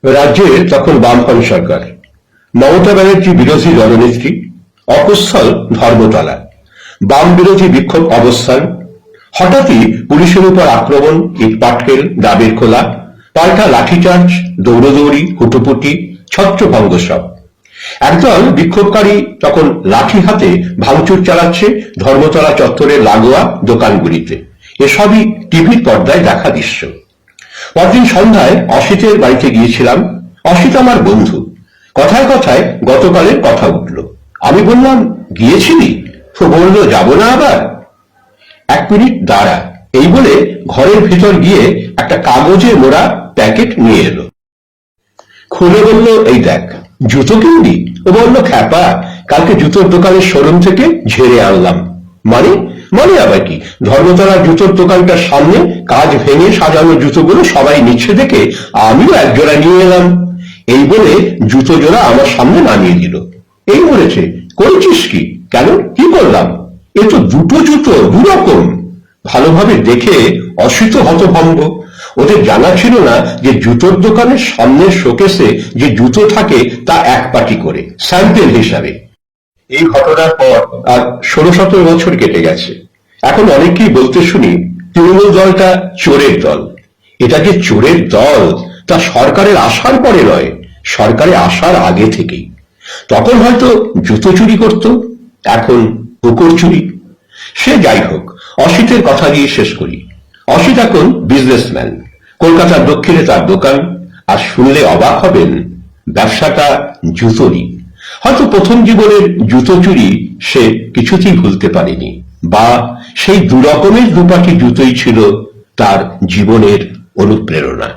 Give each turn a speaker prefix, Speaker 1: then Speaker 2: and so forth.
Speaker 1: রাজ্যে তখন বামফ্রন্ট সরকার। মমতা ব্যানার্জি বিরোধী দলনেত্রী, অপস্থল ধর্মতলা, বাম বিরোধী বিক্ষোভ অবস্থান। হঠাৎই পুলিশের উপর আক্রমণ, ইটপাটকেল, ডাবের খোলা, পাল্টা লাঠিচার্জ, দৌড়দৌড়ি, হুটোপুটি, ছত্রভঙ্গ সব। একদল বিক্ষোভকারী তখন লাঠি হাতে ভাঙচুর চালাচ্ছে ধর্মতলা চত্বরের লাগোয়া দোকানগুলিতে। এসবই টিভির পর্দায় দেখা দৃশ্য। পরদিন সন্ধ্যায় অসিতের বাড়িতে গিয়েছিলাম। অসিত আমার বন্ধু। কথায় কথায় গতকালের কথা উঠল। আমি বললাম, গিয়েছিলি? তো বলল, যাব না আবার। 1 মিনিট দাঁড়া, এই বলে ঘরের ভিতর গিয়ে একটা কাগজে মোড়া প্যাকেট নিয়ে এলো। খুলে বলল, এই দেখ, জুতো কিনবি? ও বলল, খ্যাপা, কালকে জুতোর দোকানের শোরুম থেকে ঝেড়ে আনলাম। মানে মানে আবার কি? ধর্মতলার জুতোর দোকানটার সামনে কাজ ভেঙে সাজানো জুতোগুলো সবাই নিচ্ছে দেখে আমিও একজোড়া নিয়ে এলাম। এই বলে জুতো জোড়া আমার সামনে নামিয়ে দিল। এই বলেছে, করেছিস কি? কেন, কি করলাম? এ তো দুটো জুতো, দুরকম। ভালোভাবে দেখে অসিত হতভম্ব। ওদের জানা ছিল না যে জুতোর দোকানের সামনের শোকেসে যে জুতো থাকে তা এক পাটি করে, স্যাম্পেল হিসাবে। এই ঘটনার পর আর 16-17 বছর কেটে গেছে। এখন অনেকেই বলতে শুনি, তৃণমূল দলটা চোরের দল। এটা যে চোরের দল তা সরকারের আসার পরে নয়, সরকারে আসার আগে থেকেই। তখন হয়তো জুতো চুরি করত, এখন কুকুর চুরি। সে যাই হোক, অসিতের কথা দিয়ে শেষ করি। অসিত এখন বিজনেসম্যান। কলকাতার দক্ষিণে তার দোকান। আর শুনলে অবাক হবেন, ব্যবসাটা জুতোরই। হয়তো প্রথম জীবনের জুতো চুরি সে কিছুতেই ভুলতে পারেনি, বা সেই দুরকমের দুপাটি জুতোই ছিল তার জীবনের অনুপ্রেরণা।